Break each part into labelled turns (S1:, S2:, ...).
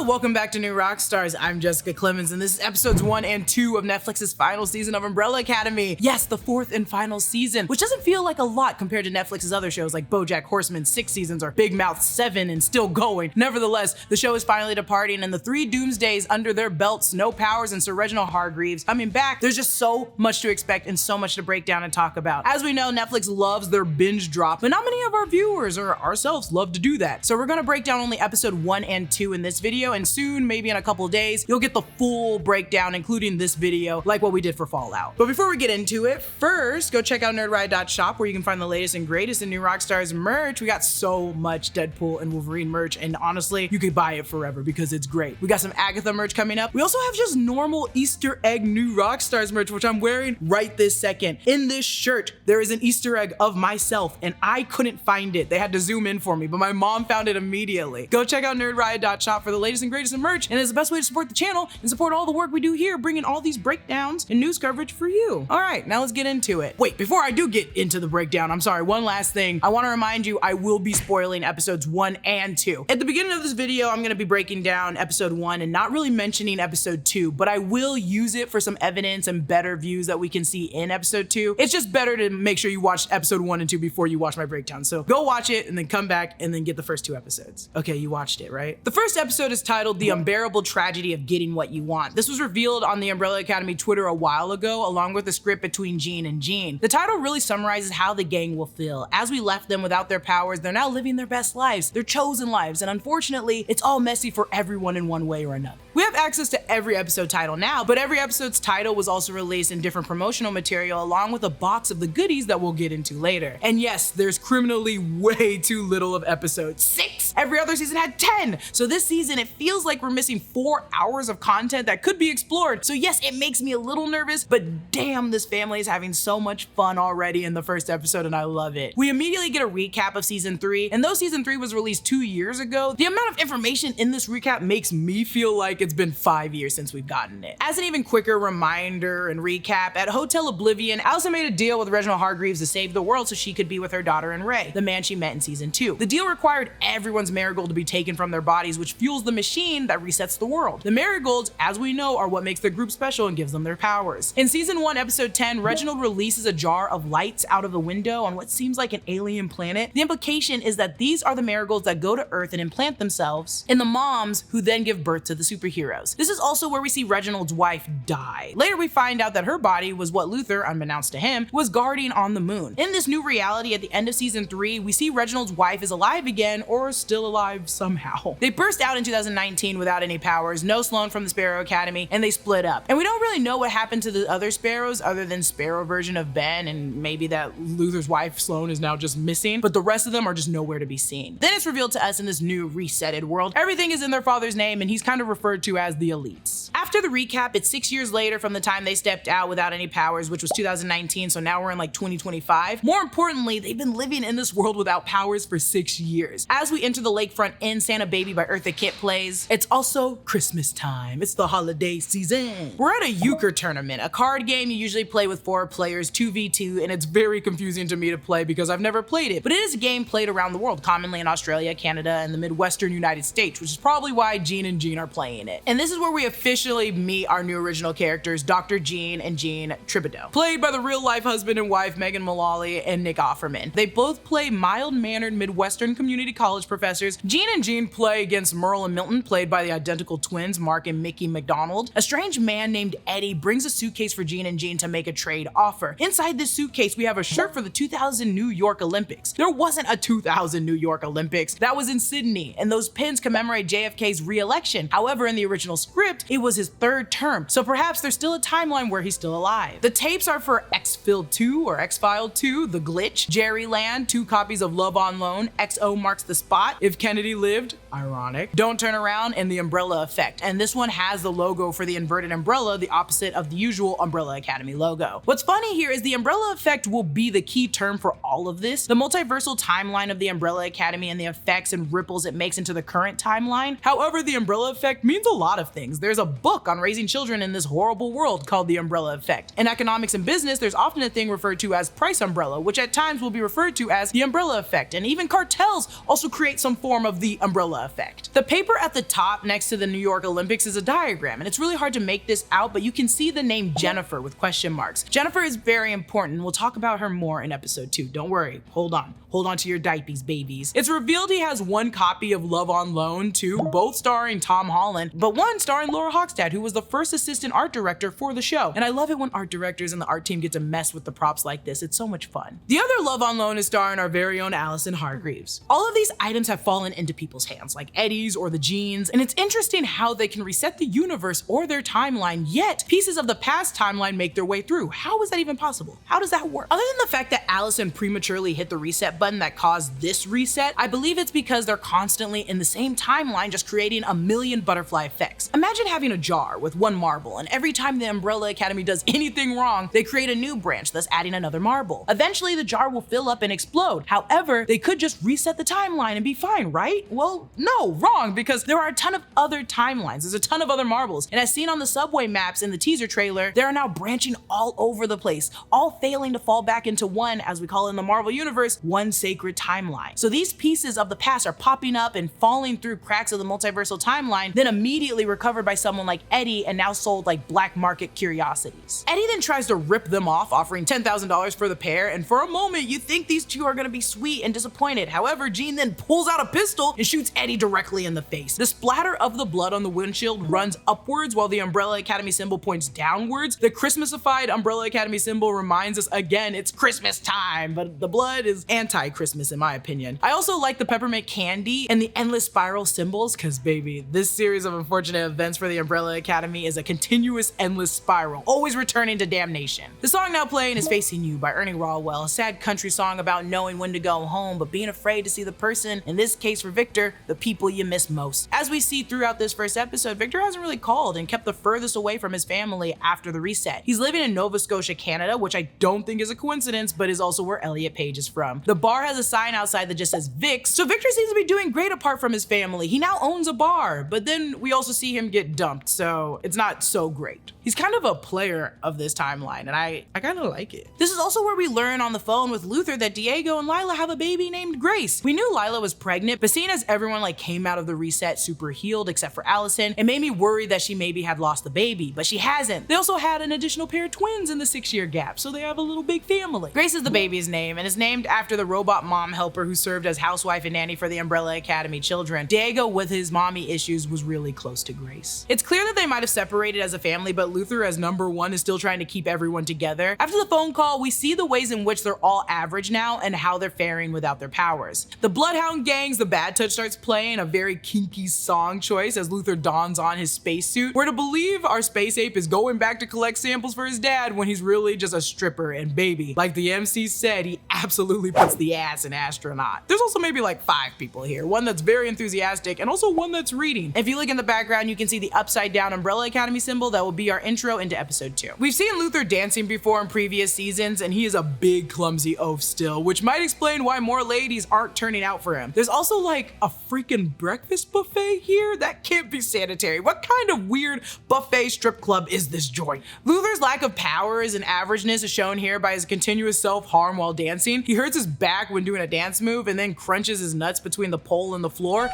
S1: welcome back to New Rockstars. I'm Jessica Clemons, and this is episodes 1 and 2 of Netflix's final season of Umbrella Academy. Yes, the 4th and final season, which doesn't feel like a lot compared to Netflix's other shows like BoJack Horseman 6 seasons or Big Mouth 7 and still going. Nevertheless, the show is finally departing, and the 3 Doomsdays under their belts, Snow Powers and Sir Reginald Hargreaves coming back. There's just so much to expect and so much to break down and talk about. As we know, Netflix loves their binge drop, but not many of our viewers or ourselves love to do that. So we're gonna break down only episode 1 and 2 in this video, and soon, maybe in a couple days, you'll get the full breakdown, including this video, like what we did for Fallout. But before we get into it, first, go check out nerdride.shop where you can find the latest and greatest in New Rockstars merch. We got so much Deadpool and Wolverine merch, and honestly, you could buy it forever because it's great. We got some Agatha merch coming up. We also have just normal Easter egg New Rockstars merch, which I'm wearing right this second. In this shirt, there is an Easter egg of myself, and I couldn't find it. They had to zoom in for me, but my mom found it immediately. Go check out nerdride.shop for the latest and greatest in merch, and it's the best way to support the channel and support all the work we do here, bringing all these breakdowns and news coverage for you. All right, now let's get into it. Wait, before I do get into the breakdown, I'm sorry, one last thing. I want to remind you, I will be spoiling episodes 1 and 2. At the beginning of this video, I'm going to be breaking down episode 1 and not really mentioning episode 2, but I will use it for some evidence and better views that we can see in episode 2. It's just better to make sure you watch episode 1 and 2 before you watch my breakdown. So go watch it and then come back and then get the first 2 episodes. Okay, you watched it, right? The first episode is titled The Unbearable Tragedy of Getting What You Want. This was revealed on the Umbrella Academy Twitter a while ago, along with a script between Jean and Jean. The title really summarizes how the gang will feel. As we left them without their powers, they're now living their best lives, their chosen lives, and unfortunately, it's all messy for everyone in one way or another. We have access to every episode title now, but every episode's title was also released in different promotional material along with a box of the goodies that we'll get into later. And yes, there's criminally way too little of episodes. 6! Every other season had 10! So this season, it feels like we're missing 4 hours of content that could be explored. So yes, it makes me a little nervous, but damn, this family is having so much fun already in the first episode and I love it. We immediately get a recap of season 3, and though season 3 was released 2 years ago, the amount of information in this recap makes me feel like it's been 5 years since we've gotten it. As an even quicker reminder and recap, at Hotel Oblivion, Allison made a deal with Reginald Hargreaves to save the world so she could be with her daughter and Ray, the man she met in season 2. The deal required everyone's marigold to be taken from their bodies, which fuels the machine that resets the world. The marigolds, as we know, are what makes their group special and gives them their powers. In season 1, episode 10, Reginald releases a jar of lights out of the window on what seems like an alien planet. The implication is that these are the marigolds that go to Earth and implant themselves in the moms who then give birth to the superheroes. This is also where we see Reginald's wife die. Later we find out that her body was what Luther, unbeknownst to him, was guarding on the moon. In this new reality at the end of season 3, we see Reginald's wife is alive again, or still alive somehow. They burst out in 2019 without any powers, no Sloan from the Sparrow Academy, and they split up. And we don't really know what happened to the other Sparrows other than Sparrow version of Ben, and maybe that Luther's wife Sloan is now just missing, but the rest of them are just nowhere to be seen. Then it's revealed to us in this new resetted world, everything is in their father's name and he's kind of referred to as the Elites. After the recap, it's 6 years later from the time they stepped out without any powers, which was 2019, so now we're in like 2025. More importantly, they've been living in this world without powers for 6 years. As we enter the lakefront inn, Santa Baby by Eartha Kitt plays. It's also Christmas time. It's the holiday season. We're at a euchre tournament, a card game you usually play with 4 players, 2v2, and it's very confusing to me to play because I've never played it, but it is a game played around the world, commonly in Australia, Canada, and the Midwestern United States, which is probably why Jean and Jean are playing it. And this is where we officially meet our new original characters, Dr. Jean and Jean Thibodeau, played by the real-life husband and wife Megan Mullally and Nick Offerman. They both play mild-mannered Midwestern community college professors. Jean and Jean play against Merle and Milton, played by the identical twins Mark and Mickey McDonald. A strange man named Eddie brings a suitcase for Jean and Jean to make a trade offer. Inside this suitcase, we have a shirt for the 2000 New York Olympics. There wasn't a 2000 New York Olympics. That was in Sydney, and those pins commemorate JFK's re-election. However, in the original script, it was his 3rd term, so perhaps there's still a timeline where he's still alive. The tapes are for X-Filled 2 or X-Filed 2, The Glitch, Jerryland, 2 copies of Love on Loan, XO Marks the Spot, If Kennedy Lived, ironic, Don't Turn Around, and The Umbrella Effect. And this one has the logo for the inverted umbrella, the opposite of the usual Umbrella Academy logo. What's funny here is the Umbrella Effect will be the key term for all of this. The multiversal timeline of the Umbrella Academy and the effects and ripples it makes into the current timeline. However, the Umbrella Effect means a lot lot of things. There's a book on raising children in this horrible world called The Umbrella Effect. In economics and business, there's often a thing referred to as price umbrella, which at times will be referred to as the umbrella effect, and even cartels also create some form of the umbrella effect. The paper at the top next to the New York Olympics is a diagram, and it's really hard to make this out, but you can see the name Jennifer with question marks. Jennifer is very important. We'll talk about her more in episode 2. Don't worry. Hold on to your diapers, babies. It's revealed he has one copy of Love on Loan, 2, both starring Tom Holland, but one starring Laura Hochstad, who was the first assistant art director for the show. And I love it when art directors and the art team get to mess with the props like this. It's so much fun. The other Love on Loan is starring our very own Allison Hargreaves. All of these items have fallen into people's hands, like Eddie's or the jeans, and it's interesting how they can reset the universe or their timeline, yet pieces of the past timeline make their way through. How is that even possible? How does that work? Other than the fact that Allison prematurely hit the reset button that caused this reset, I believe it's because they're constantly in the same timeline, just creating a million butterfly effects. Imagine having a jar with one marble, and every time the Umbrella Academy does anything wrong, they create a new branch, thus adding another marble. Eventually, the jar will fill up and explode. However, they could just reset the timeline and be fine, right? Well, no, wrong, because there are a ton of other timelines. There's a ton of other marbles, and as seen on the subway maps in the teaser trailer, they are now branching all over the place, all failing to fall back into one, as we call it in the Marvel Universe, one sacred timeline. So these pieces of the past are popping up and falling through cracks of the multiversal timeline, then immediately recovered by someone like Eddie and now sold like black market curiosities. Eddie then tries to rip them off, offering $10,000 for the pair, and for a moment you think these two are gonna be sweet and disappointed. However, Jean then pulls out a pistol and shoots Eddie directly in the face. The splatter of the blood on the windshield runs upwards while the Umbrella Academy symbol points downwards. The Christmasified Umbrella Academy symbol reminds us again it's Christmas time, but the blood is anti-Christmas in my opinion. I also like the peppermint candy and the endless spiral symbols, cause baby, this series of unfortunate events for the Umbrella Academy is a continuous endless spiral, always returning to damnation. The song now playing is Facing You by Ernie Rawwell, a sad country song about knowing when to go home, but being afraid to see the person, in this case for Victor, the people you miss most. As we see throughout this first episode, Victor hasn't really called and kept the furthest away from his family after the reset. He's living in Nova Scotia, Canada, which I don't think is a coincidence, but is also where Elliot Page is from. The bar has a sign outside that just says Vic's, so Victor seems to be doing great apart from his family. He now owns a bar, but then we also see him get dumped, so it's not so great. He's kind of a player of this timeline, and I kind of like it. This is also where we learn on the phone with Luther that Diego and Lila have a baby named Grace. We knew Lila was pregnant, but seeing as everyone came out of the reset super healed except for Allison, it made me worried that she maybe had lost the baby, but she hasn't. They also had an additional pair of twins in the 6-year gap, so they have a little big family. Grace is the baby's name and is named after the robot mom helper who served as housewife and nanny for the Umbrella Academy children. Diego, with his mommy issues, was really close to Grace. It's clear that they might have separated as a family, but Luther as number one is still trying to keep everyone together. After the phone call, we see the ways in which they're all average now and how they're faring without their powers. The Bloodhound Gang's The Bad Touch starts playing, a very kinky song choice as Luther dons on his spacesuit. We're to believe our space ape is going back to collect samples for his dad when he's really just a stripper, and baby, like the MC said, he absolutely puts the ass in astronaut. There's also maybe like 5 people here, one that's very enthusiastic and also one that's reading. If you look in the background, you can see the upside down Umbrella Academy symbol that will be our intro into episode 2. We've seen Luther dancing before in previous seasons, and he is a big clumsy oaf still, which might explain why more ladies aren't turning out for him. There's also like a freaking breakfast buffet here? That can't be sanitary. What kind of weird buffet strip club is this joint? Luther's lack of powers and averageness is shown here by his continuous self-harm while dancing. He hurts his back when doing a dance move and then crunches his nuts between the pole and the floor.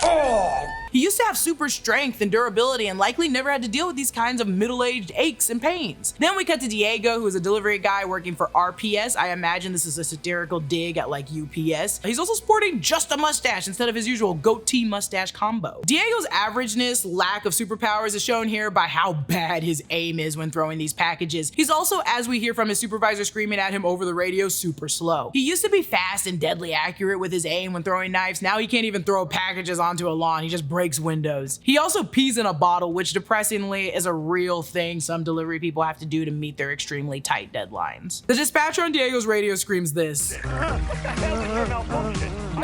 S1: Oh! He used to have super strength and durability and likely never had to deal with these kinds of middle-aged aches and pains. Then we cut to Diego, who is a delivery guy working for RPS. I imagine this is a satirical dig at like UPS. He's also sporting just a mustache instead of his usual goatee mustache combo. Diego's averageness, lack of superpowers is shown here by how bad his aim is when throwing these packages. He's also, as we hear from his supervisor screaming at him over the radio, super slow. He used to be fast and deadly accurate with his aim when throwing knives. Now he can't even throw packages onto a lawn. He just breaks windows. He also pees in a bottle, which depressingly is a real thing some delivery people have to do to meet their extremely tight deadlines. The dispatcher on Diego's radio screams this.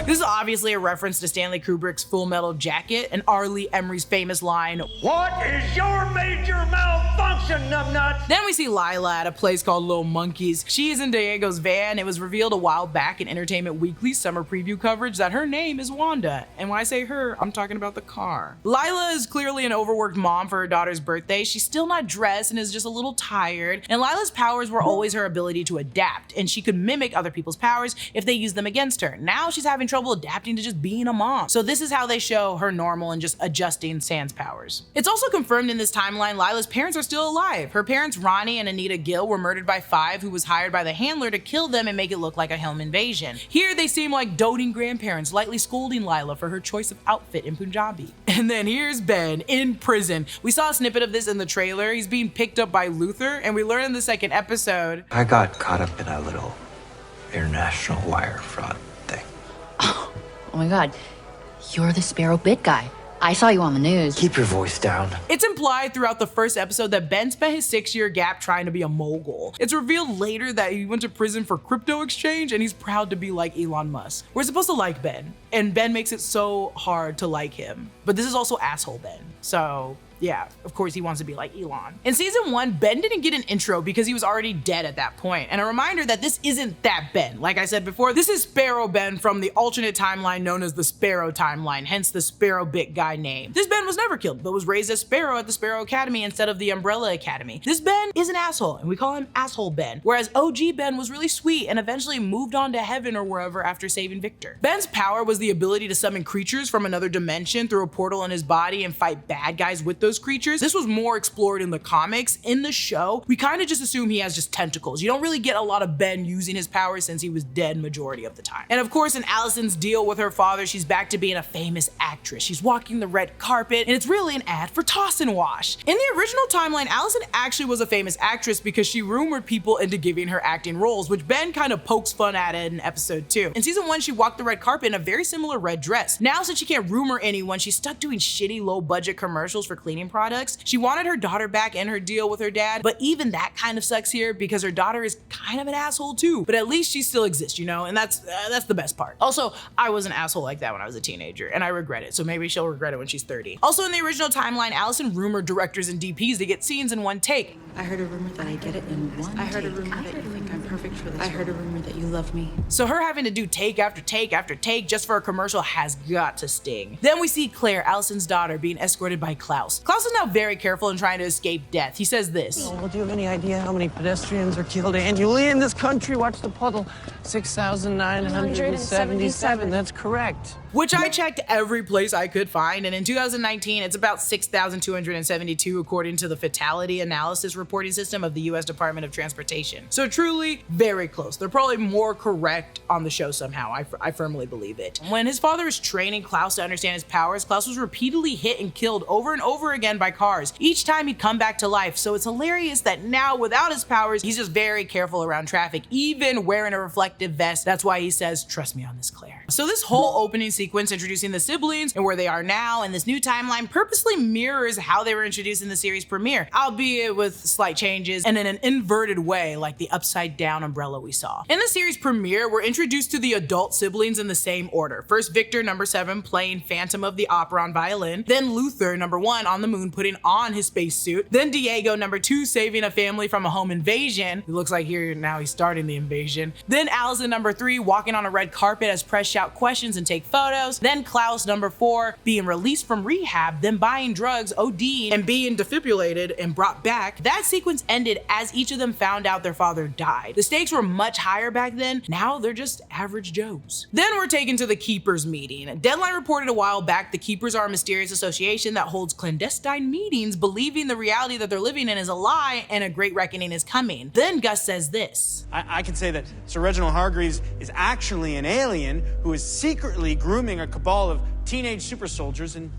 S1: This is obviously a reference to Stanley Kubrick's Full Metal Jacket and R. Lee Emery's famous line, "What is your major malfunction, numbnuts?" Then we see Lila at a place called Little Monkeys. She is in Diego's van. It was revealed a while back in Entertainment Weekly's summer preview coverage that her name is Wanda. And when I say her, I'm talking about the car. Lila is clearly an overworked mom for her daughter's birthday. She's still not dressed and is just a little tired. And Lila's powers were always her ability to adapt, and she could mimic other people's powers if they used them against her. Now she's having trouble adapting to just being a mom. So this is how they show her normal and just adjusting sans powers. It's also confirmed in this timeline Lila's parents are still alive. Her parents Ronnie and Anita Gill were murdered by Five, who was hired by the handler to kill them and make it look like a home invasion. Here they seem like doting grandparents, lightly scolding Lila for her choice of outfit in Punjabi. And then here's Ben in prison. We saw a snippet of this in the trailer. He's being picked up by Luther, and we learn in the second episode,
S2: I got caught up in a little international wire fraud thing.
S3: Oh my god, you're the Sparrow Bit guy. I saw you on the news.
S2: Keep your voice down.
S1: It's implied throughout the first episode that Ben spent his 6-year gap trying to be a mogul. It's revealed later that he went to prison for crypto exchange and he's proud to be like Elon Musk. We're supposed to like Ben, and Ben makes it so hard to like him. But this is also asshole Ben, so yeah, of course he wants to be like Elon. In season 1, Ben didn't get an intro because he was already dead at that point. And a reminder that this isn't that Ben. Like I said before, this is Sparrow Ben from the alternate timeline known as the Sparrow timeline, hence the Sparrow Bit guy name. This Ben was never killed, but was raised as Sparrow at the Sparrow Academy instead of the Umbrella Academy. This Ben is an asshole, and we call him Asshole Ben, whereas OG Ben was really sweet and eventually moved on to heaven or wherever after saving Victor. Ben's power was the ability to summon creatures from another dimension through a portal in his body and fight bad guys with those creatures. This was more explored in the comics. In the show, we kind of just assume he has just tentacles. You don't really get a lot of Ben using his powers since he was dead majority of the time. And of course, in Allison's deal with her father, she's back to being a famous actress. She's walking the red carpet, and it's really an ad for Toss and Wash. In the original timeline, Allison actually was a famous actress because she rumored people into giving her acting roles, which Ben kind of pokes fun at it in episode 2. In season 1, she walked the red carpet in a very similar red dress. Now, since she can't rumor anyone, she's stuck doing shitty low-budget commercials for cleaning products. She wanted her daughter back in her deal with her dad, but even that kind of sucks here because her daughter is kind of an asshole too. But at least she still exists, you know, and that's the best part. Also, I was an asshole like that when I was a teenager, and I regret it, so maybe she'll regret it when she's 30. Also, in the original timeline, Allison rumored directors and DPs to get scenes in one take.
S4: I heard a rumor that I get it in one. I heard a rumor that you think I'm perfect for this. I heard a rumor that you love me.
S1: So her having to do take after take after take just for a commercial has got to sting. Then we see Claire, Allison's daughter, being escorted by Klaus. Klaus is now very careful in trying to escape death. He says this.
S5: Well, do you have any idea how many pedestrians are killed annually in this country? Watch the puddle. 6,977. That's correct.
S1: Which I checked every place I could find, and in 2019, it's about 6,272 according to the fatality analysis reporting system of the US Department of Transportation. So truly, very close. They're probably more correct on the show somehow. I firmly believe it. When his father is training Klaus to understand his powers, Klaus was repeatedly hit and killed over and over again by cars. Each time he'd come back to life, so it's hilarious that now without his powers, he's just very careful around traffic, even wearing a reflective vest. That's why he says, trust me on this, Claire. So this whole opening sequence introducing the siblings and where they are now and this new timeline purposely mirrors how they were introduced in the series premiere, albeit with slight changes and in an inverted way like the upside down umbrella we saw. In the series premiere, we're introduced to the adult siblings in the same order. First Victor, number 7, playing Phantom of the Opera on violin, then Luther, number 1, on the moon putting on his spacesuit, then Diego, number 2, saving a family from a home invasion. It looks like here now he's starting the invasion. Then Allison, number 3, walking on a red carpet as press shout questions and take photos. Then Klaus, number 4, being released from rehab, then buying drugs, OD'd, and being defibrillated and brought back. That sequence ended as each of them found out their father died. The stakes were much higher back then. Now they're just average Joes. Then we're taken to the Keepers meeting. Deadline reported a while back the Keepers are a mysterious association that holds clandestine meetings, believing the reality that they're living in is a lie and a great reckoning is coming. Then Gus says this.
S6: I can say that Sir Reginald Hargreaves is actually an alien who is secretly grooming a cabal of teenage super soldiers, and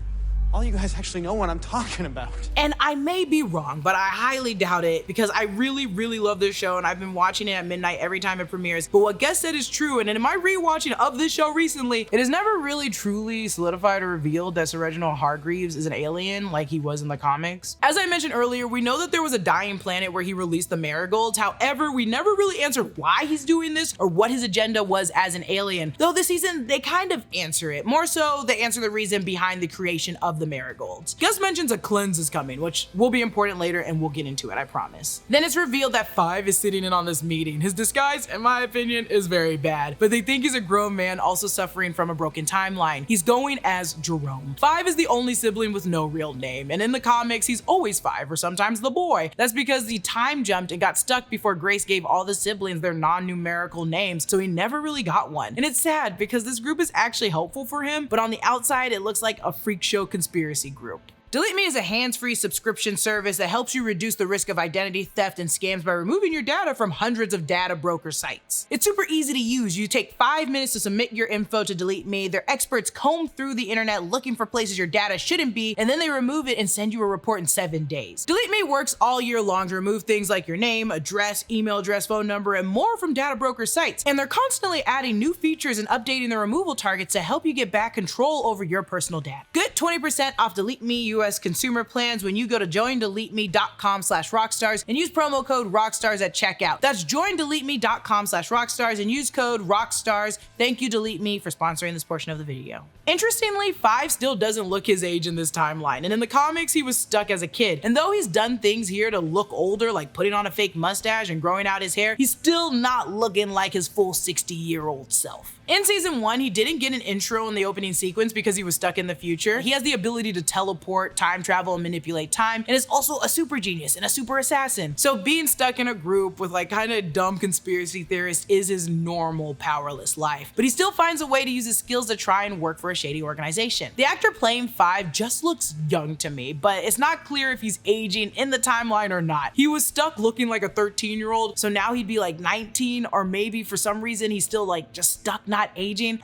S6: all you guys actually know what I'm talking about.
S1: And I may be wrong, but I highly doubt it because I really, really love this show and I've been watching it at midnight every time it premieres. But what Gus said is true, and in my rewatching of this show recently, it has never really truly solidified or revealed that Sir Reginald Hargreaves is an alien like he was in the comics. As I mentioned earlier, we know that there was a dying planet where he released the marigolds. However, we never really answered why he's doing this or what his agenda was as an alien. Though this season, they kind of answer it. More so, they answer the reason behind the creation of the the marigolds. Gus mentions a cleanse is coming, which will be important later and we'll get into it, I promise. Then it's revealed that Five is sitting in on this meeting. His disguise, in my opinion, is very bad, but they think he's a grown man also suffering from a broken timeline. He's going as Jerome. Five is the only sibling with no real name, and in the comics, he's always Five, or sometimes the boy. That's because he time jumped and got stuck before Grace gave all the siblings their non-numerical names, so he never really got one. And it's sad because this group is actually helpful for him, but on the outside, it looks like a freak show conspiracy group. Delete Me is a hands-free subscription service that helps you reduce the risk of identity theft and scams by removing your data from hundreds of data broker sites. It's super easy to use. You take 5 minutes to submit your info to Delete Me. Their experts comb through the internet looking for places your data shouldn't be, and then they remove it and send you a report in 7 days. Delete Me works all year long to remove things like your name, address, email address, phone number, and more from data broker sites. And they're constantly adding new features and updating the removal targets to help you get back control over your personal data. Get 20% off Delete Me US consumer plans when you go to joindeleteme.com/rockstars and use promo code rockstars at checkout. That's joindeleteme.com/rockstars and use code rockstars. Thank you, Delete Me, for sponsoring this portion of the video. Interestingly, Five still doesn't look his age in this timeline, and in the comics he was stuck as a kid. And though he's done things here to look older, like putting on a fake mustache and growing out his hair, he's still not looking like his full 60-year-old self. In season 1, he didn't get an intro in the opening sequence because he was stuck in the future. He has the ability to teleport, time travel, and manipulate time, and is also a super genius and a super assassin. So being stuck in a group with like kind of dumb conspiracy theorists is his normal powerless life. But he still finds a way to use his skills to try and work for a shady organization. The actor playing Five just looks young to me, but it's not clear if he's aging in the timeline or not. He was stuck looking like a 13-year-old, so now he'd be like 19, or maybe for some reason he's still like just stuck not aging.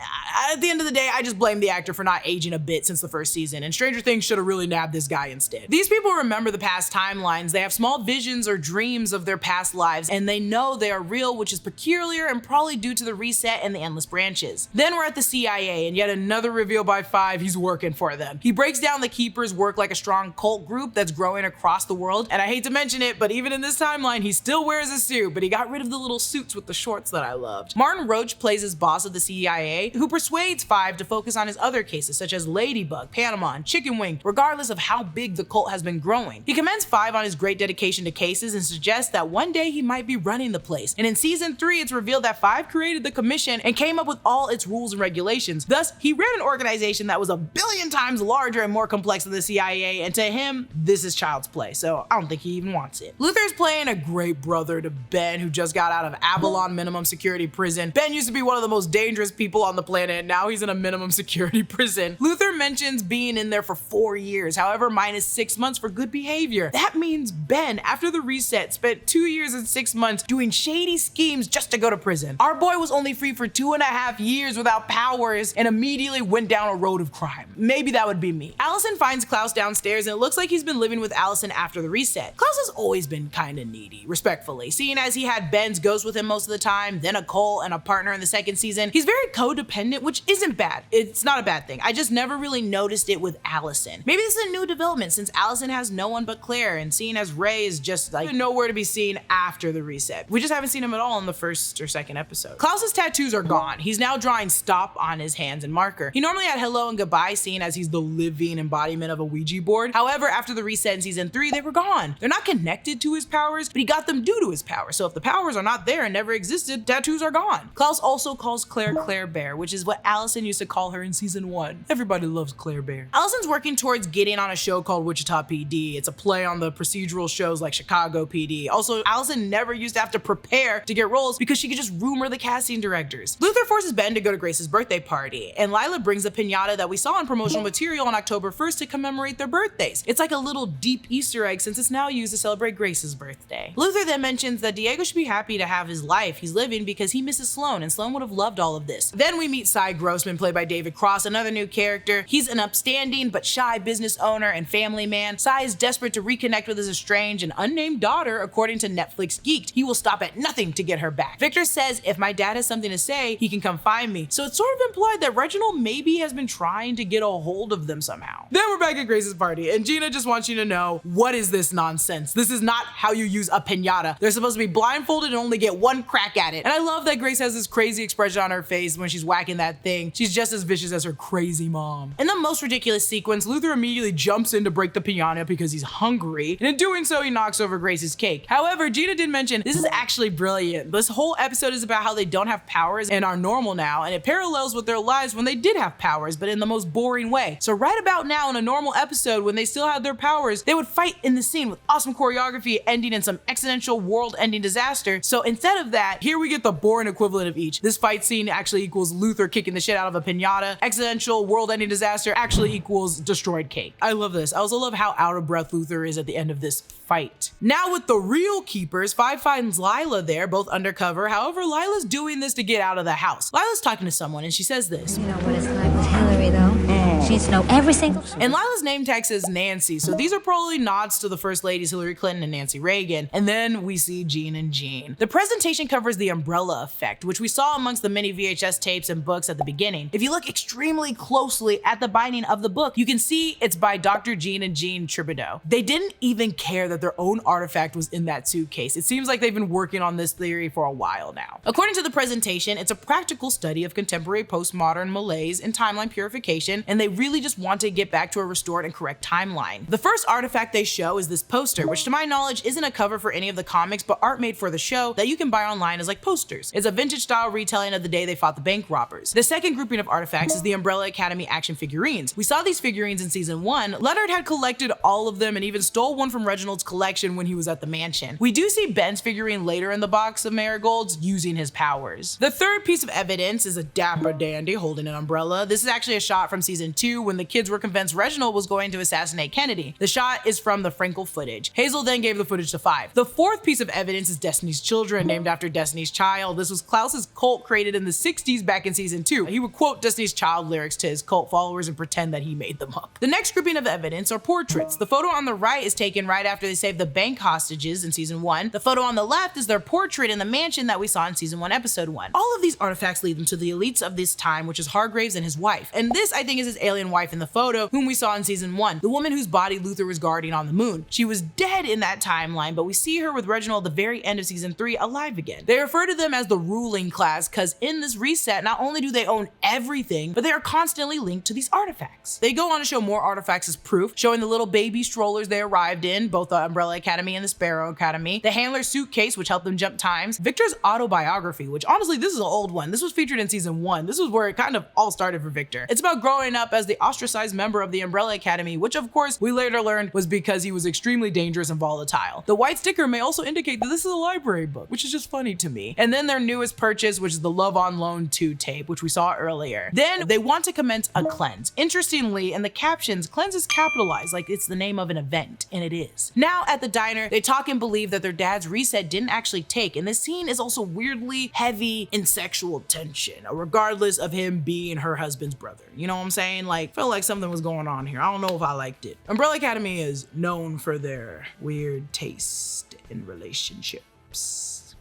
S1: At the end of the day, I just blame the actor for not aging a bit since the first season, and Stranger Things should have really nabbed this guy instead. These people remember the past timelines. They have small visions or dreams of their past lives, and they know they are real, which is peculiar and probably due to the reset and the endless branches. Then we're at the CIA, and yet another reveal by Five, he's working for them. He breaks down the Keepers work like a strong cult group that's growing across the world, and I hate to mention it, but even in this timeline, he still wears a suit, but he got rid of the little suits with the shorts that I loved. Martin Roach plays his boss of the CIA, who persuades Five to focus on his other cases, such as Ladybug, Panama, and Chicken Wing, regardless of how big the cult has been growing. He commends Five on his great dedication to cases and suggests that one day he might be running the place. And in season 3, it's revealed that Five created the commission and came up with all its rules and regulations. Thus, he ran an organization that was a billion times larger and more complex than the CIA, and to him, this is child's play, so I don't think he even wants it. Luther's playing a great brother to Ben, who just got out of Avalon minimum security prison. Ben used to be one of the most dangerous people on the planet, and now he's in a minimum security prison. Luther mentions being in there for 4 years, however, minus 6 months for good behavior. That means Ben, after the reset, spent 2 years and 6 months doing shady schemes just to go to prison. Our boy was only free for 2.5 years without powers and immediately went down a road of crime. Maybe that would be me. Allison finds Klaus downstairs, and it looks like he's been living with Allison after the reset. Klaus has always been kinda needy, respectfully, seeing as he had Ben's ghost with him most of the time, then a Cole and a partner in the second season. He's very codependent, which isn't bad. It's not a bad thing. I just never really noticed it with Allison. Maybe this is a new development since Allison has no one but Claire, and seeing as Ray is just like nowhere to be seen after the reset. We just haven't seen him at all in the first or second episode. Klaus's tattoos are gone. He's now drawing stop on his hands and marker. He normally had hello and goodbye, seeing as he's the living embodiment of a Ouija board. However, after the reset in season 3, they were gone. They're not connected to his powers, but he got them due to his powers. So if the powers are not there and never existed, tattoos are gone. Klaus also calls Claire Claire Bear, which is what Allison used to call her in season 1. Everybody loves Claire Bear. Allison's working towards getting on a show called Wichita PD. It's a play on the procedural shows like Chicago PD. Also, Allison never used to have to prepare to get roles because she could just rumor the casting directors. Luther forces Ben to go to Grace's birthday party, and Lila brings the piñata that we saw in promotional material on October 1st to commemorate their birthdays. It's like a little deep Easter egg since it's now used to celebrate Grace's birthday. Luther then mentions that Diego should be happy to have his life he's living because he misses Sloan, and Sloan would have loved all of this. Then we meet Cy Grossman, played by David Cross, another new character. He's an upstanding but shy business owner and family man. Cy is desperate to reconnect with his estranged and unnamed daughter, according to Netflix Geeked. He will stop at nothing to get her back. Victor says if my dad has something to say, he can come find me. So it's sort of implied that Reginald may maybe has been trying to get a hold of them somehow. Then we're back at Grace's party, and Gina just wants you to know, what is this nonsense? This is not how you use a piñata. They're supposed to be blindfolded and only get one crack at it. And I love that Grace has this crazy expression on her face when she's whacking that thing. She's just as vicious as her crazy mom. In the most ridiculous sequence, Luther immediately jumps in to break the piñata because he's hungry, and in doing so, he knocks over Grace's cake. However, Gina did mention this is actually brilliant. This whole episode is about how they don't have powers and are normal now, and it parallels with their lives when they did have powers, but in the most boring way. So right about now in a normal episode, when they still had their powers, they would fight in the scene with awesome choreography ending in some accidental world-ending disaster. So instead of that, here we get the boring equivalent of each. This fight scene actually equals Luther kicking the shit out of a piñata. Accidental world-ending disaster actually equals destroyed cake. I love this. I also love how out of breath Luther is at the end of this fight. Now with the real keepers, Five finds Lila there, both undercover. However, Lila's doing this to get out of the house. Lila's talking to someone and she says this.
S7: You know what it's like with Hillary, though? She needs to know every single...
S1: And Lila's name tag says Nancy, so these are probably nods to the first ladies Hillary Clinton and Nancy Reagan. And then we see Jean and Jean. The presentation covers the umbrella effect, which we saw amongst the many VHS tapes and books at the beginning. If you look extremely closely at the binding of the book, you can see it's by Dr. Jean and Jean Thibodeau. They didn't even care that their own artifact was in that suitcase. It seems like they've been working on this theory for a while now. According to the presentation, it's a practical study of contemporary postmodern malaise and timeline purification, and they really just want to get back to a restored and correct timeline. The first artifact they show is this poster, which to my knowledge isn't a cover for any of the comics, but art made for the show that you can buy online as like posters. It's a vintage style retelling of the day they fought the bank robbers. The second grouping of artifacts is the Umbrella Academy action figurines. We saw these figurines in season 1. Leonard had collected all of them and even stole one from Reginald's collection when he was at the mansion. We do see Ben's figurine later in the box of marigolds using his powers. The third piece of evidence is a dapper dandy holding an umbrella. This is actually a shot from season 2 when the kids were convinced Reginald was going to assassinate Kennedy. The shot is from the Frankel footage. Hazel then gave the footage to Five. The fourth piece of evidence is Destiny's Children, named after Destiny's Child. This was Klaus's cult created in the 60s back in season 2. He would quote Destiny's Child lyrics to his cult followers and pretend that he made them up. The next grouping of evidence are portraits. The photo on the right is taken right after they saved the bank hostages in season 1. The photo on the left is their portrait in the mansion that we saw in season 1, episode 1. All of these artifacts lead them to the elites of this time, which is Hargraves and his wife. And this, I think, is his alien wife in the photo, whom we saw in season 1, the woman whose body Luther was guarding on the moon. She was dead in that timeline, but we see her with Reginald at the very end of season 3 alive again. They refer to them as the ruling class because in this reset, not only do they own everything, but they are constantly linked to these artifacts. They go on to show more artifacts as proof, showing the little baby strollers they arrived in, both the Umbrella Academy and the Sparrow Academy, the handler's suitcase, which helped them jump times, Victor's autobiography, which honestly, this is an old one. This was featured in season 1. This was where it kind of all started for Victor. It's about growing up as the ostracized member of the Umbrella Academy, which of course we later learned was because he was extremely dangerous and volatile. The white sticker may also indicate that this is a library book, which is just funny to me. And then their newest purchase, which is the Love on Loan 2 tape, which we saw earlier. Then they want to commence a cleanse. Interestingly, in the captions, cleanse is capitalized like it's the name of an event, and it is. Now at the diner, they talk and believe that their dad's reset didn't actually take, and this scene is also weirdly heavy in sexual tension, regardless of him being her husband's brother. You know what I'm saying? Like, felt like something was going on here. I don't know if I liked it. Umbrella Academy is known for their weird taste in relationships.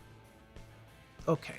S1: Okay.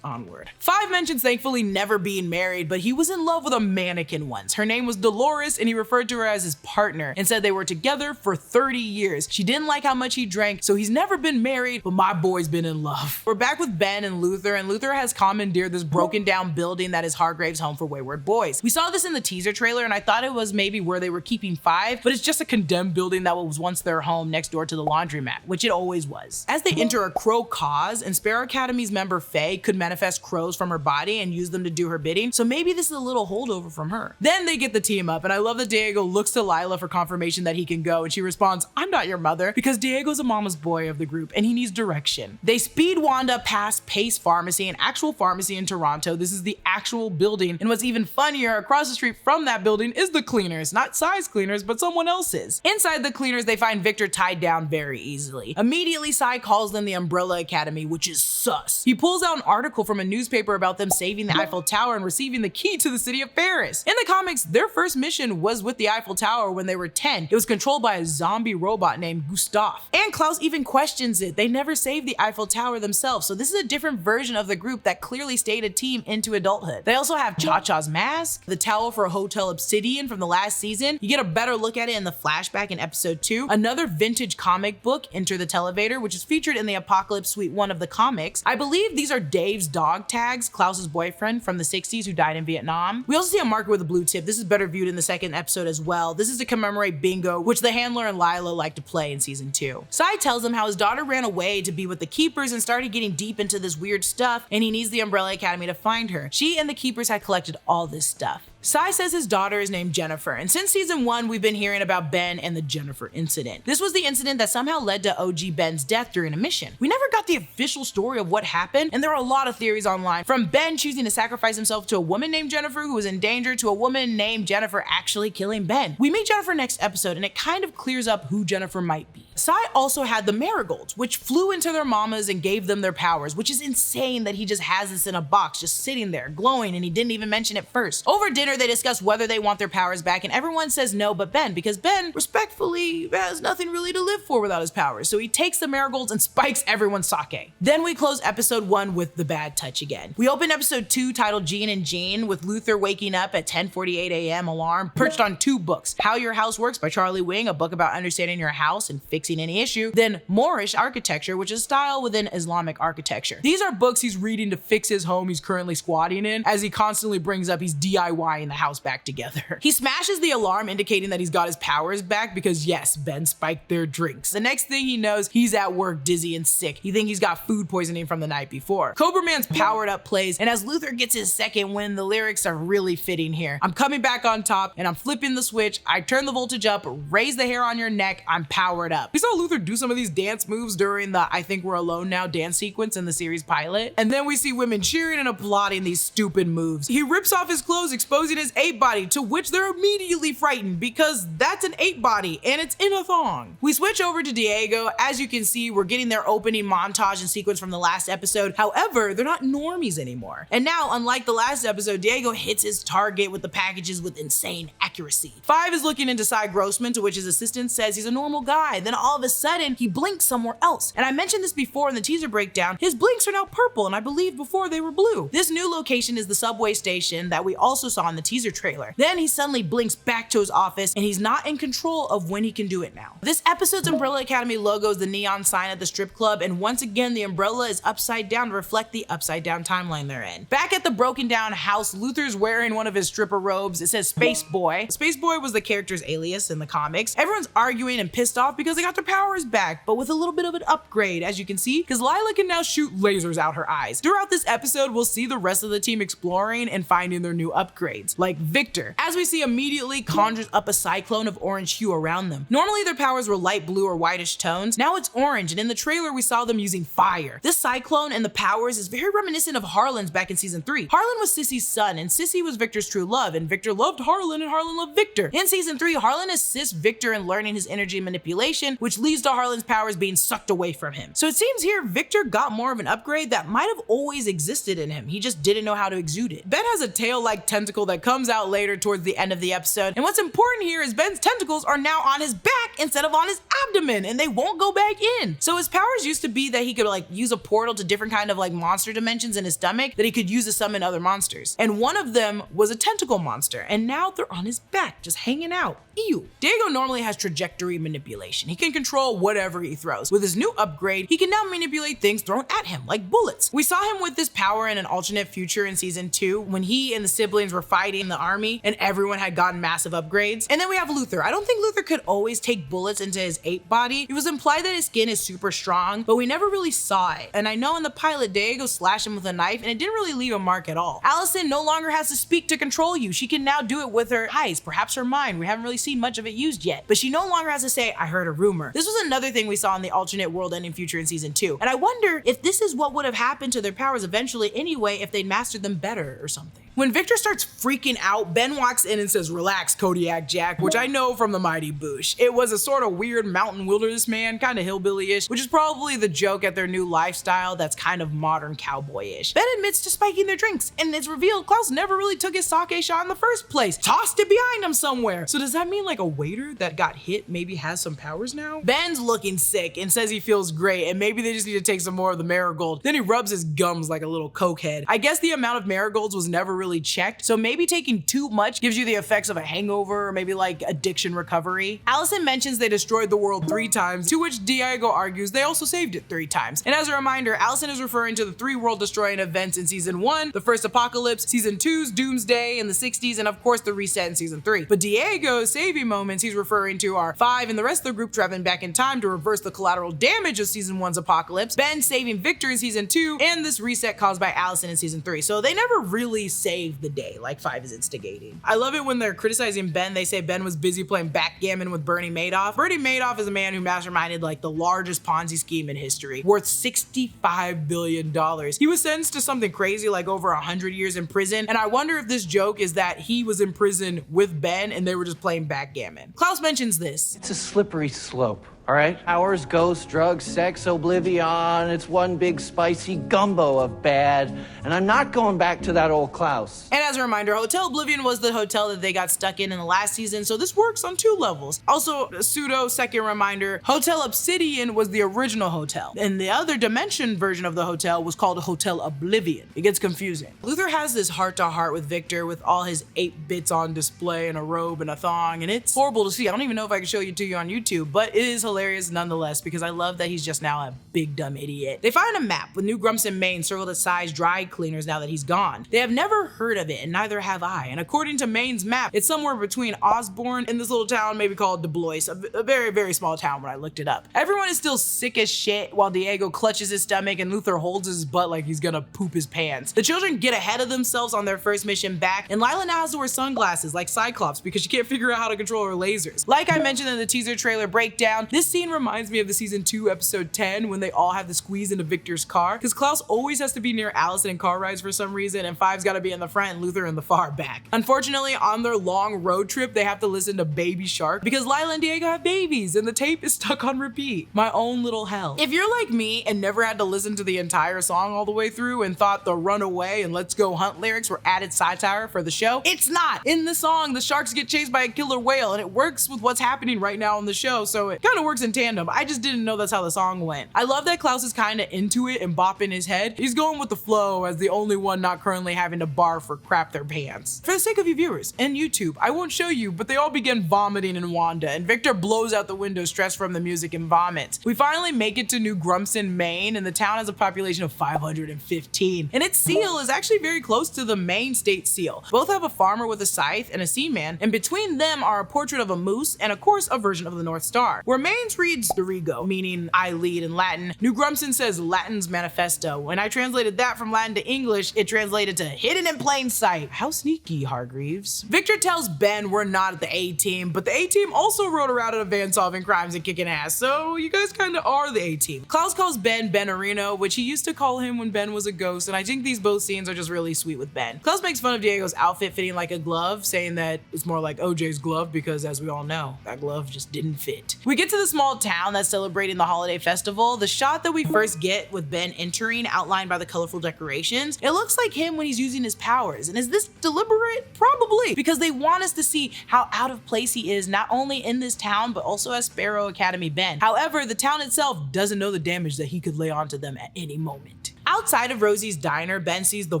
S1: Onward. Five mentions thankfully never being married, but he was in love with a mannequin once. Her name was Dolores, and he referred to her as his partner and said they were together for 30 years. She didn't like how much he drank, so he's never been married, but my boy's been in love. We're back with Ben and Luther has commandeered this broken down building that is Hargrave's home for wayward boys. We saw this in the teaser trailer, and I thought it was maybe where they were keeping Five, but it's just a condemned building that was once their home next door to the laundromat, which it always was. As they enter a crow cause, and Sparrow Academy's member Faye could manifest crows from her body and use them to do her bidding, so maybe this is a little holdover from her. Then they get the team up, and I love that Diego looks to Lila for confirmation that he can go, and she responds, "I'm not your mother," because Diego's a mama's boy of the group and he needs direction. They speed Wanda past Pace Pharmacy, an actual pharmacy in Toronto. This is the actual building, and what's even funnier, across the street from that building is the cleaners, not Size Cleaners, but someone else's. Inside the cleaners, they find Victor tied down very easily. Immediately, Sai calls them the Umbrella Academy, which is sus. He pulls out an article article from a newspaper about them saving the Eiffel Tower and receiving the key to the city of Paris. In the comics, their first mission was with the Eiffel Tower when they were 10. It was controlled by a zombie robot named Gustave. And Klaus even questions it. They never saved the Eiffel Tower themselves, so this is a different version of the group that clearly stayed a team into adulthood. They also have Cha-Cha's mask, the towel for Hotel Obsidian from the last season. You get a better look at it in the flashback in episode 2. Another vintage comic book, Enter the Televator, which is featured in the Apocalypse Suite 1 of the comics. I believe these are Dave's dog tags, Klaus's boyfriend from the 60s who died in Vietnam. We also see a marker with a blue tip. This is better viewed in the second episode as well. This is to commemorate bingo, which the handler and Lila like to play in season 2. Sai tells him how his daughter ran away to be with the Keepers and started getting deep into this weird stuff, and he needs the Umbrella Academy to find her. She and the Keepers had collected all this stuff. Sai says his daughter is named Jennifer, and since season 1, we've been hearing about Ben and the Jennifer incident. This was the incident that somehow led to OG Ben's death during a mission. We never got the official story of what happened, and there are a lot of theories online, from Ben choosing to sacrifice himself to a woman named Jennifer who was in danger to a woman named Jennifer actually killing Ben. We meet Jennifer next episode, and it kind of clears up who Jennifer might be. Sai also had the marigolds, which flew into their mamas and gave them their powers, which is insane that he just has this in a box just sitting there glowing and he didn't even mention it first. Over dinner, they discuss whether they want their powers back, and everyone says no but Ben, because Ben respectfully has nothing really to live for without his powers, so he takes the marigolds and spikes everyone's sake. Then we close episode 1 with the bad touch again. We open episode 2 titled Gene and Jean with Luther waking up at 10:48 a.m. alarm perched on 2 books: How Your House Works by Charlie Wing, a book about understanding your house and fixing any issue, then Moorish Architecture, which is style within Islamic architecture. These are books he's reading to fix his home he's currently squatting in, as he constantly brings up he's DIYing the house back together. He smashes the alarm indicating that he's got his powers back because yes, Ben spiked their drinks. The next thing he knows, he's at work dizzy and sick. He thinks he's got food poisoning from the night before. Cobra Man's Powered Up plays, and as Luther gets his second win, the lyrics are really fitting here. I'm coming back on top and I'm flipping the switch. I turn the voltage up, raise the hair on your neck, I'm powered up. We saw Luther do some of these dance moves during the I Think We're Alone Now dance sequence in the series pilot. And then we see women cheering and applauding these stupid moves. He rips off his clothes, exposing his ape body, to which they're immediately frightened because that's an ape body and it's in a thong. We switch over to Diego. As you can see, we're getting their opening montage and sequence from the last episode. However, they're not normies anymore. And now, unlike the last episode, Diego hits his target with the packages with insane accuracy. 5 is looking into Cy Grossman, to which his assistant says he's a normal guy. Then all of a sudden, he blinks somewhere else. And I mentioned this before in the teaser breakdown, his blinks are now purple, and I believe before they were blue. This new location is the subway station that we also saw in the teaser trailer. Then he suddenly blinks back to his office, and he's not in control of when he can do it now. This episode's Umbrella Academy logo is the neon sign at the strip club, and once again, the umbrella is upside down to reflect the upside down timeline they're in. Back at the broken down house, Luther's wearing one of his stripper robes. It says Space Boy. Space Boy was the character's alias in the comics. Everyone's arguing and pissed off because they got their powers back, but with a little bit of an upgrade, as you can see, because Lila can now shoot lasers out her eyes. Throughout this episode, we'll see the rest of the team exploring and finding their new upgrades, like Victor, as we see immediately conjures up a cyclone of orange hue around them. Normally their powers were light blue or whitish tones. Now it's orange, and in the trailer we saw them using fire. This cyclone and the powers is very reminiscent of Harlan's back in season 3. Harlan was Sissy's son, and Sissy was Victor's true love, and Victor loved Harlan, and Harlan loved Victor. In season 3, Harlan assists Victor in learning his energy manipulation, which leads to Harlan's powers being sucked away from him. So it seems here Victor got more of an upgrade that might have always existed in him. He just didn't know how to exude it. Ben has a tail-like tentacle that comes out later towards the end of the episode, and what's important here is Ben's tentacles are now on his back instead of on his abdomen, and they won't go back in. So his powers used to be that he could like use a portal to different kind of like monster dimensions in his stomach that he could use to summon other monsters. And one of them was a tentacle monster, and now they're on his back, just hanging out. Ew. Diego normally has trajectory manipulation. He can control whatever he throws. With his new upgrade, he can now manipulate things thrown at him, like bullets. We saw him with this power in an alternate future in season 2 when he and the siblings were fighting the army and everyone had gotten massive upgrades. And then we have Luther. I don't think Luther could always take bullets into his ape body. It was implied that his skin is super strong, but we never really saw it. And I know in the pilot, Diego slashed him with a knife and it didn't really leave a mark at all. Allison no longer has to speak to control you. She can now do it with her eyes, perhaps her mind. We haven't really seen much of it used yet, but she no longer has to say, I heard a rumor. This was another thing we saw in the alternate world-ending future in season 2. And I wonder if this is what would have happened to their powers eventually anyway if they'd mastered them better or something. When Victor starts freaking out, Ben walks in and says, "Relax, Kodiak Jack," which I know from the Mighty Boosh. It was a sort of weird mountain wilderness man, kind of hillbilly-ish, which is probably the joke at their new lifestyle that's kind of modern cowboy-ish. Ben admits to spiking their drinks, and it's revealed Klaus never really took his sake shot in the first place. Tossed it behind him somewhere. So does that mean like a waiter that got hit maybe has some powers now? Ben's looking sick and says he feels great, and maybe they just need to take some more of the marigold. Then he rubs his gums like a little cokehead. I guess the amount of marigolds was never really checked, so maybe taking too much gives you the effects of a hangover or maybe like addiction recovery. Allison mentions they destroyed the world 3 times, to which Diego argues they also saved it 3 times. And as a reminder, Allison is referring to the 3 world-destroying events in season 1, the first apocalypse, season 2's doomsday in the 60s, and of course the reset in season 3. But Diego's saving moments he's referring to are 5 and the rest of the group traveling back in time to reverse the collateral damage of season 1's apocalypse, Ben saving Victor in season 2, and this reset caused by Allison in season 3. So they never really saved the day like 5 is instigating. I love it when they're criticizing Ben, they say Ben was busy playing backgammon with Bernie Madoff. Bernie Madoff is a man who masterminded like the largest Ponzi scheme in history, worth $65 billion. He was sentenced to something crazy like over 100 years in prison, and I wonder if this joke is that he was in prison with Ben and they were just playing backgammon. Klaus mentions this.
S5: It's a slippery slope. All right? Powers, ghosts, drugs, sex, oblivion. It's one big spicy gumbo of bad. And I'm not going back to that old Klaus.
S1: And as a reminder, Hotel Oblivion was the hotel that they got stuck in the last season, so this works on 2 levels. Also, a pseudo second reminder, Hotel Obsidian was the original hotel, and the other dimension version of the hotel was called Hotel Oblivion. It gets confusing. Luther has this heart-to-heart with Victor with all his 8 bits on display and a robe and a thong, and it's horrible to see. I don't even know if I can show you on YouTube, but it is hilarious nonetheless because I love that he's just now a big dumb idiot. They find a map with New Grumson, Maine circled as size dry cleaners now that he's gone. They have never heard of it and neither have I, and according to Maine's map, it's somewhere between Osborne and this little town maybe called DeBlois, a very, very small town when I looked it up. Everyone is still sick as shit while Diego clutches his stomach and Luther holds his butt like he's gonna poop his pants. The children get ahead of themselves on their first mission back, and Lila now has to wear sunglasses like Cyclops because she can't figure out how to control her lasers. Like I mentioned in the teaser trailer breakdown, this scene reminds me of the season 2 episode 10 when they all have to squeeze into Victor's car, because Klaus always has to be near Allison in car rides for some reason, and Five's gotta be in the front and Luther in the far back. Unfortunately, on their long road trip, they have to listen to Baby Shark because Lila and Diego have babies and the tape is stuck on repeat. My own little hell. If you're like me and never had to listen to the entire song all the way through and thought the Runaway and Let's Go Hunt lyrics were added satire for the show, it's not. In the song, the sharks get chased by a killer whale and it works with what's happening right now on the show, so it kind of works in tandem. I just didn't know that's how the song went. I love that Klaus is kind of into it and bopping his head. He's going with the flow as the only one not currently having to barf or crap their pants. For the sake of you viewers and YouTube, I won't show you, but they all begin vomiting in Wanda, and Victor blows out the window stressed from the music and vomits. We finally make it to New Grumson, Maine, and the town has a population of 515, and its seal is actually very close to the Maine state seal. Both have a farmer with a scythe and a seaman, and between them are a portrait of a moose and of course a version of the North Star. Where Maine's reads Dorigo, meaning I lead in Latin, New Grumson says Latin's manifesto. When I translated that from Latin to English, it translated to hidden in plain sight. How sneaky, Hargreaves. Victor tells Ben we're not at the A-team, but the A-team also rode around in a van solving crimes and kicking ass, so you guys kind of are the A-team. Klaus calls Ben Benarino, which he used to call him when Ben was a ghost, and I think these both scenes are just really sweet with Ben. Klaus makes fun of Diego's outfit fitting like a glove, saying that it's more like OJ's glove because, as we all know, that glove just didn't fit. We get to the small town that's celebrating the holiday festival. The shot that we first get with Ben entering, outlined by the colorful decorations, it looks like him when he's using his powers. And is this deliberate? Probably, because they want us to see how out of place he is, not only in this town, but also as Sparrow Academy Ben. However, the town itself doesn't know the damage that he could lay onto them at any moment. Outside of Rosie's diner, Ben sees the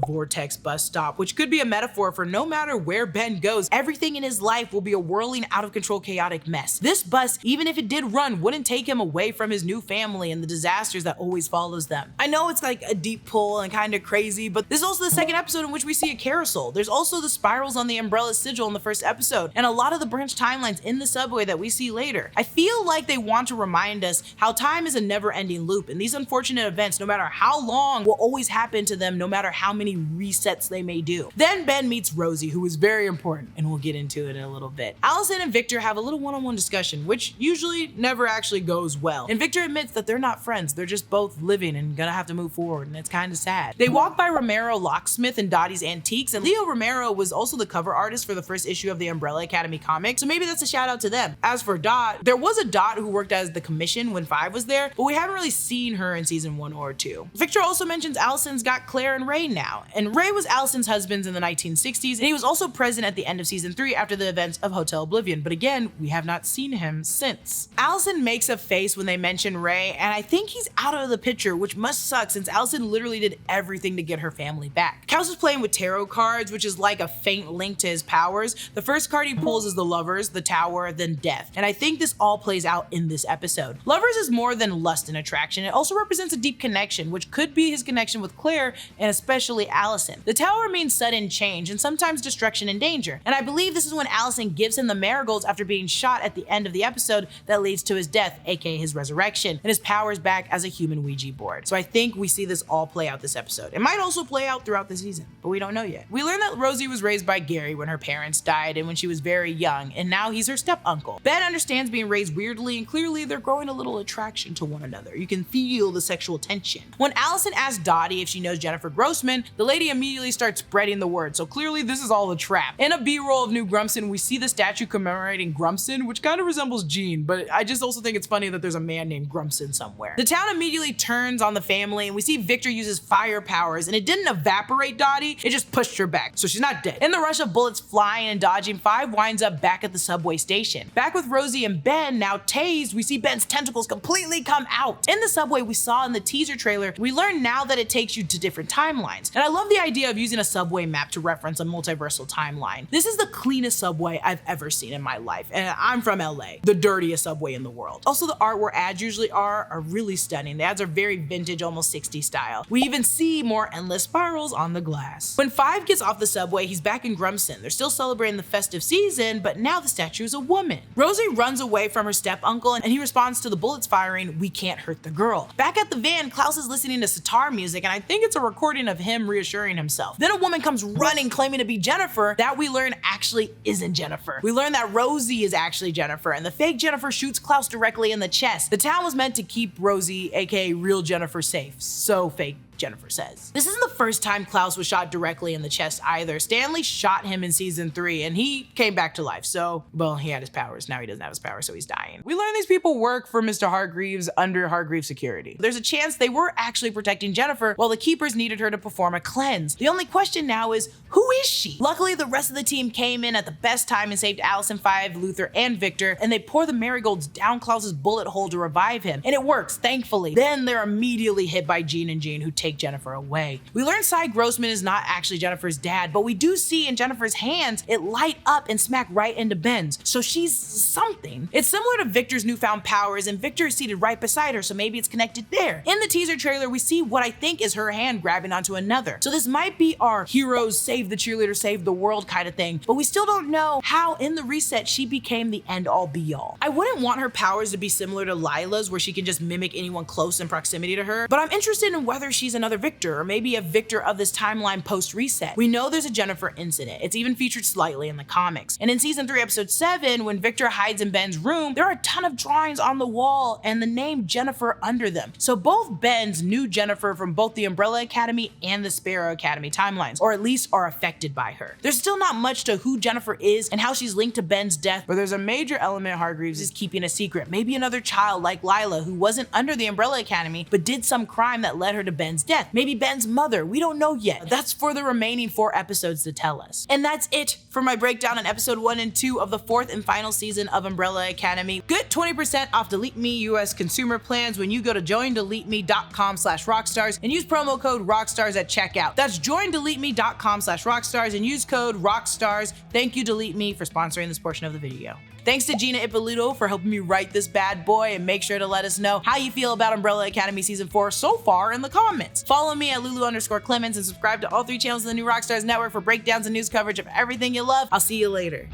S1: Vortex bus stop, which could be a metaphor for no matter where Ben goes, everything in his life will be a whirling, out of control, chaotic mess. This bus, even if it did run, wouldn't take him away from his new family and the disasters that always follows them. I know it's like a deep pull and kind of crazy, but this is also the second episode in which we see a carousel. There's also the spirals on the umbrella sigil in the first episode, and a lot of the branch timelines in the subway that we see later. I feel like they want to remind us how time is a never-ending loop, and these unfortunate events, no matter how long wrong will always happen to them no matter how many resets they may do. Then Ben meets Rosie, who is very important, and we'll get into it in a little bit. Allison and Victor have a little one-on-one discussion, which usually never actually goes well. And Victor admits that they're not friends, they're just both living and gonna have to move forward, and it's kind of sad. They walk by Romero Locksmith and Dottie's Antiques, and Leo Romero was also the cover artist for the first issue of the Umbrella Academy comic, so maybe that's a shout out to them. As for Dot, there was a Dot who worked as the commission when 5 was there, but we haven't really seen her in season 1 or 2. Victor also mentions Allison's got Claire and Ray now, and Ray was Allison's husband in the 1960s, and he was also present at the end of season 3 after the events of Hotel Oblivion, but again, we have not seen him since. Allison makes a face when they mention Ray, and I think he's out of the picture, which must suck since Allison literally did everything to get her family back. Kels is playing with tarot cards, which is like a faint link to his powers. The first card he pulls is the Lovers, the Tower, then Death, and I think this all plays out in this episode. Lovers is more than lust and attraction, it also represents a deep connection, which could be his connection with Claire and especially Allison. The Tower means sudden change and sometimes destruction and danger, and I believe this is when Allison gives him the marigolds after being shot at the end of the episode that leads to his death, aka his resurrection, and his powers back as a human Ouija board. So I think we see this all play out this episode. It might also play out throughout the season, but we don't know yet. We learn that Rosie was raised by Gary when her parents died and when she was very young, and now he's her step-uncle. Ben understands being raised weirdly, and clearly they're growing a little attraction to one another. You can feel the sexual tension. When Allison asks Dottie if she knows Jennifer Grossman, the lady immediately starts spreading the word, so clearly this is all a trap. In a B-roll of New Grumson, we see the statue commemorating Grumson, which kind of resembles Gene, but I just also think it's funny that there's a man named Grumson somewhere. The town immediately turns on the family, and we see Victor uses fire powers, and it didn't evaporate Dottie, it just pushed her back, so she's not dead. In the rush of bullets flying and dodging, 5 winds up back at the subway station. Back with Rosie and Ben, now tased, we see Ben's tentacles completely come out. In the subway we saw in the teaser trailer, we learn now that it takes you to different timelines, and I love the idea of using a subway map to reference a multiversal timeline. This is the cleanest subway I've ever seen in my life, and I'm from LA, the dirtiest subway in the world. Also, the art where ads usually are really stunning. The ads are very vintage, almost 60s style. We even see more endless spirals on the glass. When 5 gets off the subway, he's back in Grumson. They're still celebrating the festive season, but now the statue is a woman. Rosie runs away from her step-uncle, and he responds to the bullets firing, "We can't hurt the girl." Back at the van, Klaus is listening to sitar music, and I think it's a recording of him reassuring himself. Then a woman comes running claiming to be Jennifer that we learn actually isn't Jennifer. We learn that Rosie is actually Jennifer, and the fake Jennifer shoots Klaus directly in the chest. The town was meant to keep Rosie, aka real Jennifer, safe, so fake Jennifer says. This isn't the first time Klaus was shot directly in the chest either. Stanley shot him in season 3 and he came back to life. So, well, he had his powers. Now he doesn't have his powers, so he's dying. We learn these people work for Mr. Hargreaves under Hargreaves security. There's a chance they were actually protecting Jennifer while the keepers needed her to perform a cleanse. The only question now is, who is she? Luckily, the rest of the team came in at the best time and saved Allison, 5, Luther, and Victor, and they pour the marigolds down Klaus's bullet hole to revive him. And it works, thankfully. Then they're immediately hit by Gene and Jean, who take Jennifer away. We learn Cy Grossman is not actually Jennifer's dad, but we do see in Jennifer's hands it light up and smack right into Ben's, so she's something. It's similar to Victor's newfound powers, and Victor is seated right beside her, so maybe it's connected there. In the teaser trailer, we see what I think is her hand grabbing onto another, so this might be our heroes save the cheerleader, save the world kind of thing, but we still don't know how in the reset she became the end-all be-all. I wouldn't want her powers to be similar to Lila's, where she can just mimic anyone close in proximity to her, but I'm interested in whether she's another Victor, or maybe a Victor of this timeline post-reset. We know there's a Jennifer incident. It's even featured slightly in the comics. And in season 3, episode 7, when Victor hides in Ben's room, there are a ton of drawings on the wall and the name Jennifer under them. So both Ben's knew Jennifer from both the Umbrella Academy and the Sparrow Academy timelines, or at least are affected by her. There's still not much to who Jennifer is and how she's linked to Ben's death, but there's a major element Hargreaves is keeping a secret. Maybe another child like Lila, who wasn't under the Umbrella Academy, but did some crime that led her to Ben's death. Maybe Ben's mother, we don't know yet. That's for the remaining 4 episodes to tell us. And that's it for my breakdown on episode 1 and 2 of the 4th and final season of Umbrella Academy. Get 20% off Delete Me US consumer plans when you go to joindeleteme.com/rockstars and use promo code ROCKSTARS at checkout. That's joindeleteme.com/rockstars and use code ROCKSTARS. Thank you, Delete Me, for sponsoring this portion of the video. Thanks to Gina Ippolito for helping me write this bad boy, and make sure to let us know how you feel about Umbrella Academy Season 4 so far in the comments. Follow me at Lulu_Clemons and subscribe to all 3 channels of the new Rockstars Network for breakdowns and news coverage of everything you love. I'll see you later.